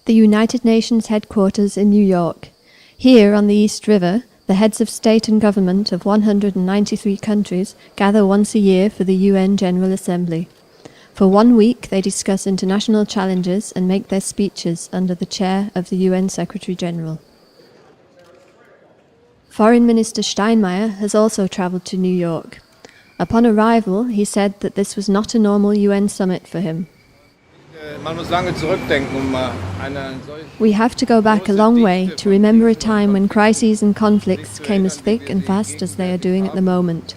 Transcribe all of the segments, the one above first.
the United Nations headquarters in New York. Here on the East River, the heads of state and government of 193 countries gather once a year for the UN General Assembly. For 1 week, they discuss international challenges and make their speeches under the chair of the UN Secretary-General. Foreign Minister Steinmeier has also travelled to New York. Upon arrival, he said that this was not a normal UN summit for him. We have to go back a long way to remember a time when crises and conflicts came as thick and fast as they are doing at the moment.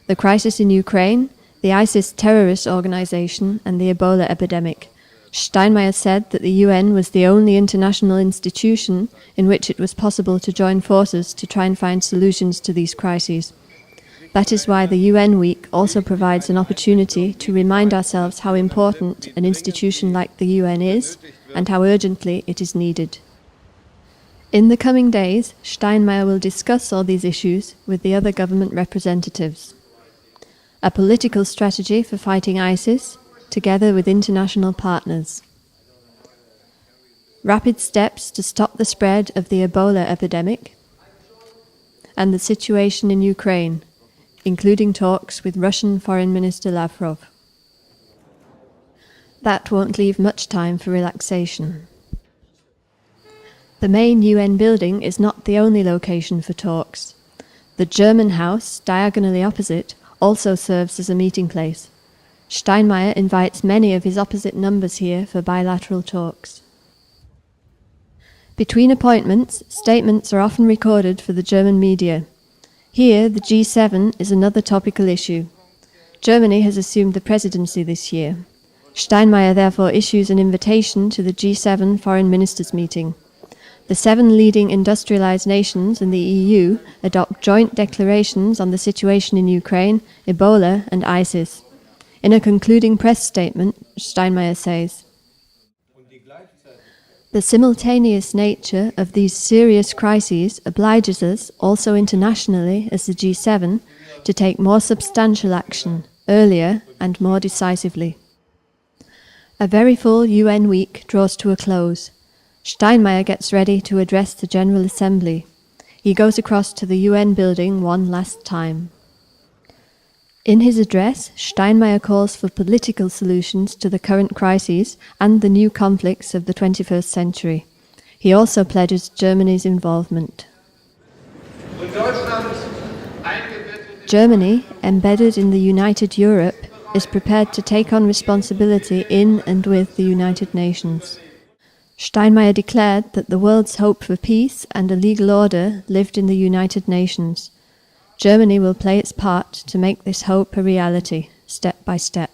The crisis in Ukraine, the ISIS terrorist organization, and the Ebola epidemic. Steinmeier said that the UN was the only international institution in which it was possible to join forces to try and find solutions to these crises. That is why the UN Week also provides an opportunity to remind ourselves how important an institution like the UN is and how urgently it is needed. In the coming days, Steinmeier will discuss all these issues with the other government representatives. A political strategy for fighting ISIS, together with international partners. Rapid steps to stop the spread of the Ebola epidemic. And the situation in Ukraine, including talks with Russian Foreign Minister Lavrov. That won't leave much time for relaxation. The main UN building is not the only location for talks. The German house, diagonally opposite, also serves as a meeting place. Steinmeier invites many of his opposite numbers here for bilateral talks. Between appointments, statements are often recorded for the German media. Here, the G7 is another topical issue. Germany has assumed the presidency this year. Steinmeier therefore issues an invitation to the G7 foreign ministers meeting. The 7 leading industrialized nations in the EU adopt joint declarations on the situation in Ukraine, Ebola and ISIS. In a concluding press statement, Steinmeier says, "The simultaneous nature of these serious crises obliges us, also internationally as the G7, to take more substantial action, earlier and more decisively." A very full UN week draws to a close. Steinmeier gets ready to address the General Assembly. He goes across to the UN building one last time. In his address, Steinmeier calls for political solutions to the current crises and the new conflicts of the 21st century. He also pledges Germany's involvement. Germany, embedded in the united Europe, is prepared to take on responsibility in and with the United Nations. Steinmeier declared that the world's hope for peace and a legal order lived in the United Nations. Germany will play its part to make this hope a reality, step by step.